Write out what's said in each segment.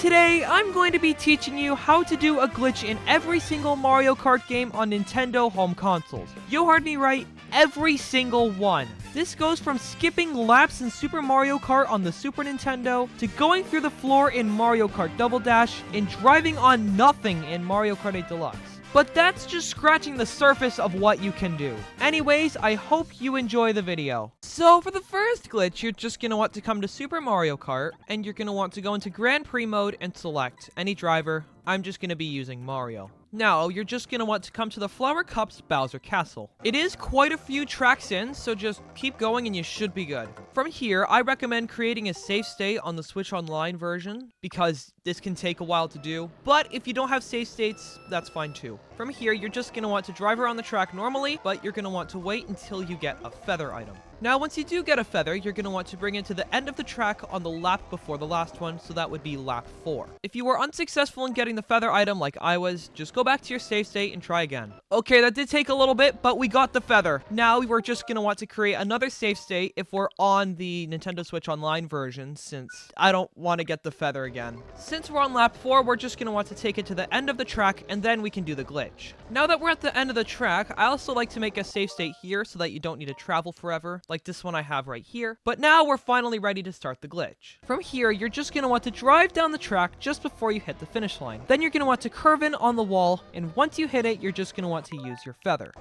Today, I'm going to be teaching you how to do a glitch in every single Mario Kart game on Nintendo home consoles. You heard me right, every single one. This goes from skipping laps in Super Mario Kart on the Super Nintendo, to going through the floor in Mario Kart Double Dash, and driving on nothing in Mario Kart 8 Deluxe. But that's just scratching the surface of what you can do. Anyways, I hope you enjoy the video. So for the first glitch, you're just going to want to come to Super Mario Kart, and you're going to want to go into Grand Prix mode and select any driver. I'm just going to be using Mario. Now, you're just going to want to come to the Flower Cups Bowser Castle. It is quite a few tracks in, so just keep going and you should be good. From here, I recommend creating a save state on the Switch Online version, because this can take a while to do. But if you don't have save states, that's fine too. From here, you're just going to want to drive around the track normally, but you're going to want to wait until you get a feather item. Now, once you do get a feather, you're going to want to bring it to the end of the track on the lap before the last one, so that would be lap 4. If you were unsuccessful in getting the feather item like I was, just go back to your save state and try again. Okay, that did take a little bit, but we got the feather. Now, we're just going to want to create another save state if we're on the Nintendo Switch Online version, since I don't want to get the feather again. Since we're on lap 4, we're just going to want to take it to the end of the track, and then we can do the glitch. Now that we're at the end of the track, I also like to make a save state here so that you don't need to travel forever, like this one I have right here. But now we're finally ready to start the glitch. From here, you're just going to want to drive down the track just before you hit the finish line. Then you're going to want to curve in on the wall, and once you hit it, you're just going to want to use your feather.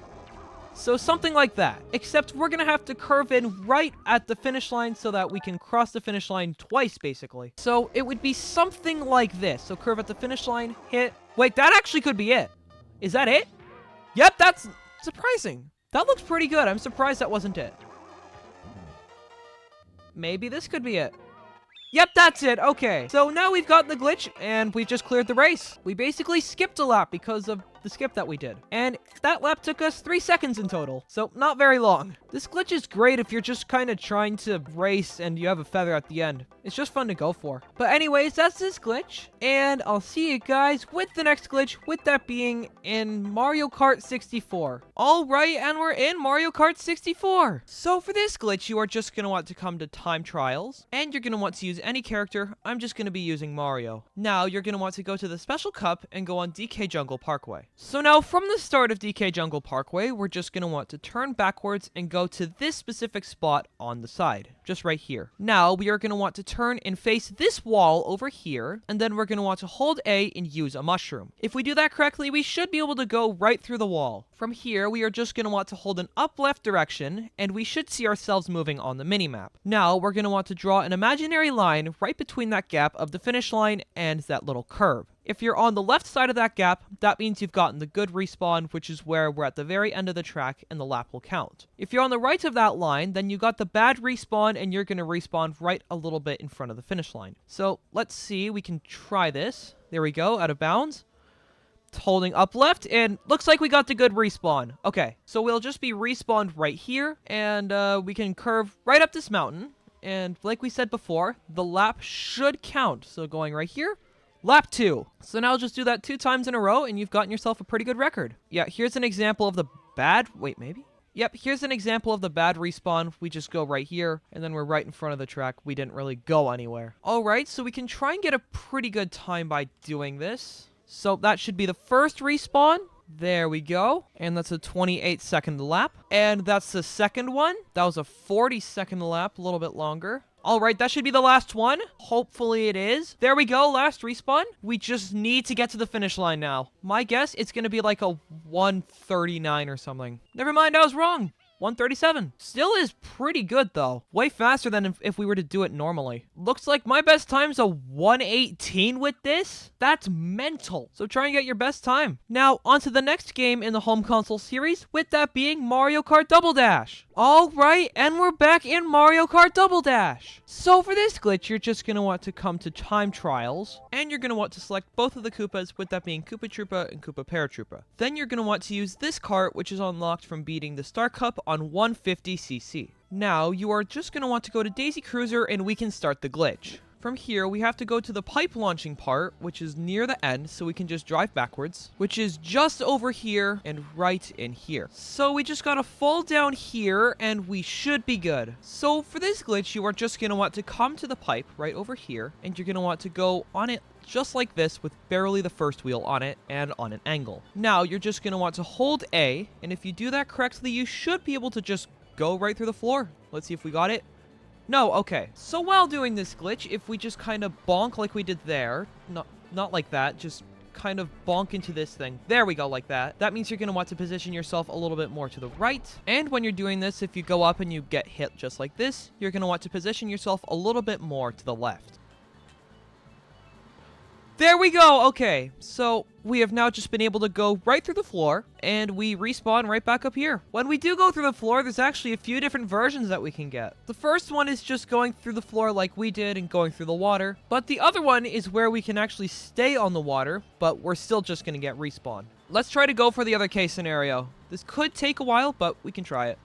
So something like that, except we're going to have to curve in right at the finish line so that we can cross the finish line twice, basically. So it would be something like this. So curve at the finish line, hit. Wait, that actually could be it. Is that it? Yep, that's surprising. That looks pretty good. I'm surprised that wasn't it. Maybe this could be it. Yep, that's it. Okay. So now we've gotten the glitch, and we've just cleared the race. We basically skipped a lap because of the skip that we did. And that lap took us 3 seconds in total, so not very long. This glitch is great if you're just kind of trying to race and you have a feather at the end. It's just fun to go for. But anyways, that's this glitch, and I'll see you guys with the next glitch, with that being in Mario Kart 64. Alright, and we're in Mario Kart 64. So for this glitch, you are just going to want to come to Time Trials, and you're going to want to use any character. I'm just going to be using Mario. Now, you're going to want to go to the Special Cup and go on DK Jungle Parkway. So now, from the start of DK Jungle Parkway, we're just going to want to turn backwards and go to this specific spot on the side, just right here. Now, we are going to want to turn and face this wall over here, and then we're going to want to hold A and use a mushroom. If we do that correctly, we should be able to go right through the wall. From here, we are just going to want to hold an up-left direction, and we should see ourselves moving on the minimap. Now, we're going to want to draw an imaginary line right between that gap of the finish line and that little curve. If you're on the left side of that gap, that means you've gotten the good respawn, which is where we're at the very end of the track and the lap will count. If you're on the right of that line, then you got the bad respawn and you're going to respawn right a little bit in front of the finish line. So let's see, we can try this. There we go, out of bounds. It's holding up left, and looks like we got the good respawn. Okay, so we'll just be respawned right here, and we can curve right up this mountain. And like we said before, the lap should count. So going right here. Lap 2. So now just do that 2 times in a row, and you've gotten yourself a pretty good record. Yeah, here's an example of the bad... Wait, maybe? Yep, here's an example of the bad respawn. We just go right here, and then we're right in front of the track. We didn't really go anywhere. Alright, so we can try and get a pretty good time by doing this. So that should be the first respawn. There we go. And that's a 28-second lap. And that's the second one. That was a 40-second lap, a little bit longer. Alright, that should be the last one. Hopefully it is. There we go, last respawn. We just need to get to the finish line now. My guess, it's going to be like a 1:39 or something. Never mind, I was wrong. 1:37. Still is pretty good, though. Way faster than if we were to do it normally. Looks like my best time's a 1:18 with this. That's mental. So try and get your best time. Now, on to the next game in the home console series, with that being Mario Kart Double Dash. Alright, and we're back in Mario Kart Double Dash. So for this glitch, you're just going to want to come to Time Trials, and you're going to want to select both of the Koopas, with that being Koopa Troopa and Koopa Paratroopa. Then you're going to want to use this cart, which is unlocked from beating the Star Cup on 150cc. Now, you are just going to want to go to Daisy Cruiser, and we can start the glitch. From here, we have to go to the pipe launching part, which is near the end, so we can just drive backwards, which is just over here and right in here. So we just gotta fall down here, and we should be good. So for this glitch, you are just gonna want to come to the pipe right over here, and you're gonna want to go on it just like this with barely the first wheel on it and on an angle. Now you're just going to want to hold A, and if you do that correctly, you should be able to just go right through the floor. Let's see if we got it. No, okay. So while doing this glitch, if we just kind of bonk like we did there, not like that, just kind of bonk into this thing. There we go, like that. That means you're going to want to position yourself a little bit more to the right. And when you're doing this, if you go up and you get hit just like this, you're going to want to position yourself a little bit more to the left. There we go! Okay, so we have now just been able to go right through the floor, and we respawn right back up here. When we do go through the floor, there's actually a few different versions that we can get. The first one is just going through the floor like we did and going through the water, but the other one is where we can actually stay on the water, but we're still just going to get respawn. Let's try to go for the other case scenario. This could take a while, but we can try it.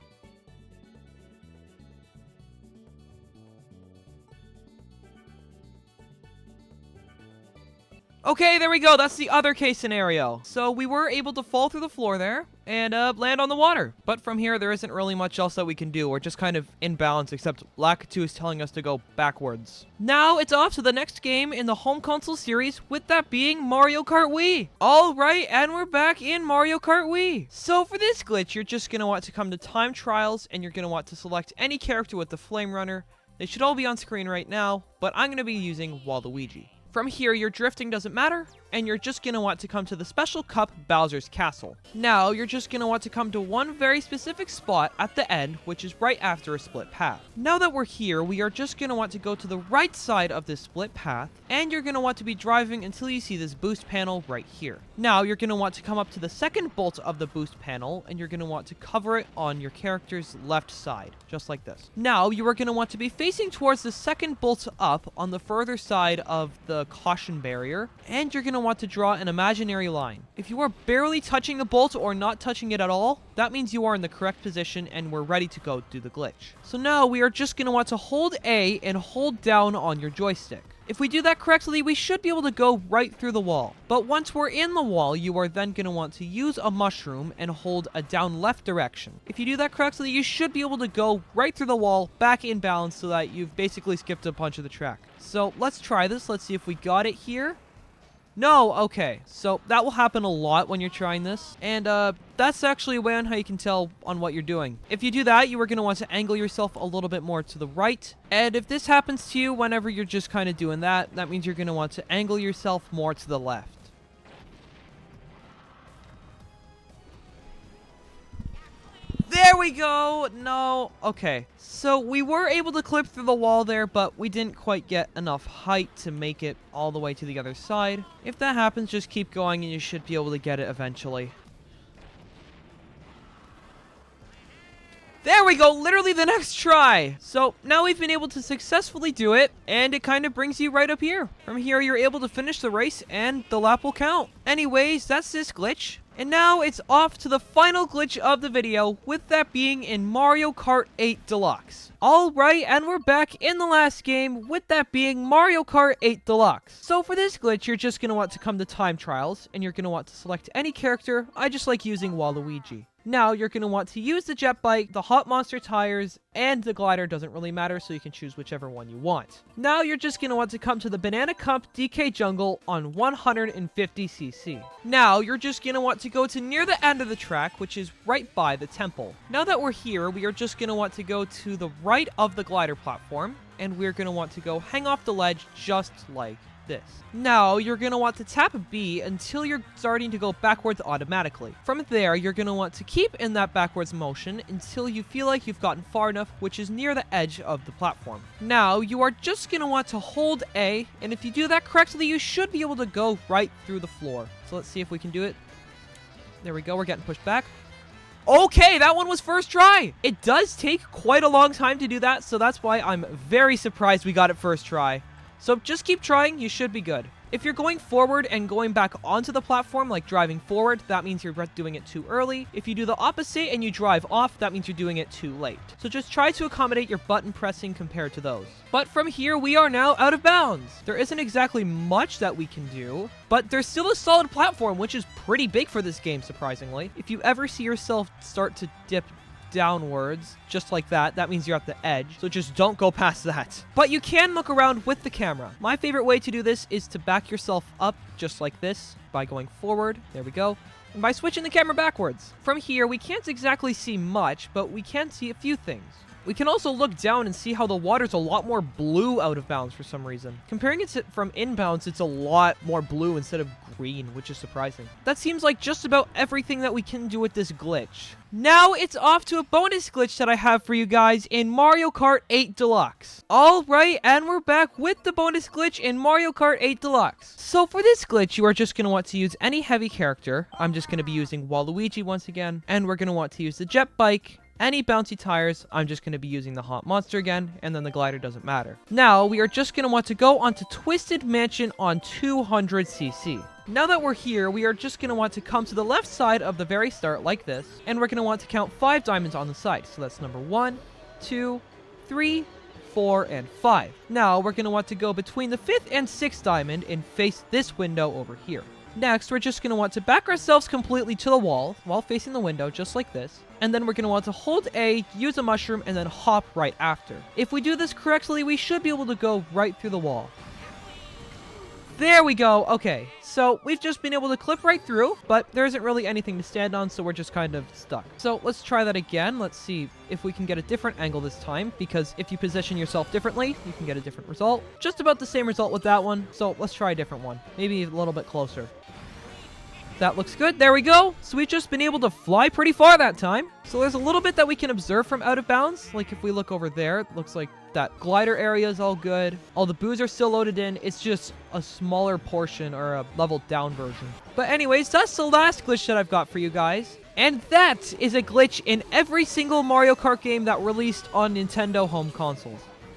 Okay, there we go. That's the other case scenario. So we were able to fall through the floor there and land on the water. But from here, there isn't really much else that we can do. We're just kind of in balance, except Lakitu is telling us to go backwards. Now it's off to the next game in the home console series, with that being Mario Kart Wii. All right, and we're back in Mario Kart Wii. So for this glitch, you're just going to want to come to time trials, and you're going to want to select any character with the flame runner. They should all be on screen right now, but I'm going to be using Waluigi. From here, your drifting doesn't matter, and you're just going to want to come to the special cup, Bowser's Castle. Now, you're just going to want to come to one very specific spot at the end, which is right after a split path. Now that we're here, we are just going to want to go to the right side of this split path, and you're going to want to be driving until you see this boost panel right here. Now, you're going to want to come up to the second bolt of the boost panel, and you're going to want to cover it on your character's left side, just like this. Now, you are going to want to be facing towards the second bolt up on the further side of the caution barrier, and you're going to want to draw an imaginary line. If you are barely touching the bolt or not touching it at all, that means you are in the correct position and we're ready to go do the glitch. So now we are just going to want to hold A and hold down on your joystick. If we do that correctly, we should be able to go right through the wall. But once we're in the wall, you are then going to want to use a mushroom and hold a down left direction. If you do that correctly, you should be able to go right through the wall, back in balance, so that you've basically skipped a bunch of the track. So let's try this. Let's see if we got it here. No, okay. So that will happen a lot when you're trying this. And that's actually a way on how you can tell on what you're doing. If you do that, you are going to want to angle yourself a little bit more to the right. And if this happens to you whenever you're just kind of doing that, that means you're going to want to angle yourself more to the left. There we go! No. Okay. So we were able to clip through the wall there, but we didn't quite get enough height to make it all the way to the other side. If that happens, just keep going and you should be able to get it eventually. There we go! Literally the next try! So now we've been able to successfully do it, and it kind of brings you right up here. From here, you're able to finish the race, and the lap will count. Anyways, that's this glitch. And now it's off to the final glitch of the video, with that being in Mario Kart 8 Deluxe. Alright, and we're back in the last game, with that being Mario Kart 8 Deluxe. So for this glitch, you're just going to want to come to time trials, and you're going to want to select any character. I just like using Waluigi. Now, you're going to want to use the jet bike, the hot monster tires, and the glider. Doesn't really matter, so you can choose whichever one you want. Now, you're just going to want to come to the Banana Cup DK Jungle on 150cc. Now, you're just going to want to go to near the end of the track, which is right by the temple. Now that we're here, we are just going to want to go to the right of the glider platform, and we're going to want to go hang off the ledge just like this. Now, you're going to want to tap B until you're starting to go backwards automatically. From there, you're going to want to keep in that backwards motion until you feel like you've gotten far enough, which is near the edge of the platform. Now, you are just going to want to hold A, and if you do that correctly, you should be able to go right through the floor. So let's see if we can do it. There we go, we're getting pushed back. Okay, that one was first try. It does take quite a long time to do that, so that's why I'm very surprised we got it first try. So just keep trying, you should be good. If you're going forward and going back onto the platform, like driving forward, that means you're doing it too early. If you do the opposite and you drive off, that means you're doing it too late. So just try to accommodate your button pressing compared to those. But from here, we are now out of bounds. There isn't exactly much that we can do, but there's still a solid platform, which is pretty big for this game, surprisingly. If you ever see yourself start to dip downwards, just like that. That means you're at the edge, so just don't go past that. But you can look around with the camera. My favorite way to do this is to back yourself up just like this by going forward. There we go. And by switching the camera backwards. From here, we can't exactly see much, but we can see a few things. We can also look down and see how the water's a lot more blue out of bounds for some reason. Comparing it to from inbounds, it's a lot more blue instead of green, which is surprising. That seems like just about everything that we can do with this glitch. Now it's off to a bonus glitch that I have for you guys in Mario Kart 8 Deluxe. Alright, and we're back with the bonus glitch in Mario Kart 8 Deluxe. So for this glitch, you are just going to want to use any heavy character. I'm just going to be using Waluigi once again, and we're going to want to use the jet bike. Any bouncy tires, I'm just going to be using the hot monster again, and then the glider doesn't matter. Now, we are just going to want to go onto Twisted Mansion on 200cc. Now that we're here, we are just going to want to come to the left side of the very start like this, and we're going to want to count 5 diamonds on the side. So that's number 1, 2, 3, 4, and 5. Now, we're going to want to go between the 5th and 6th diamond and face this window over here. Next, we're just going to want to back ourselves completely to the wall while facing the window, just like this. And then we're going to want to hold A, use a mushroom, and then hop right after. If we do this correctly, we should be able to go right through the wall. There we go. Okay, so we've just been able to clip right through, but there isn't really anything to stand on, so we're just kind of stuck. So let's try that again. Let's see if we can get a different angle this time, because if you position yourself differently, you can get a different result. Just about the same result with that one, so let's try a different one. Maybe a little bit closer. That looks good. There we go. So we've just been able to fly pretty far that time. So there's a little bit that we can observe from out of bounds. Like if we look over there, it looks like that glider area is all good. All the boos are still loaded in. It's just a smaller portion or a leveled down version. But anyways, that's the last glitch that I've got for you guys. And that is a glitch in every single Mario Kart game that released on Nintendo home consoles.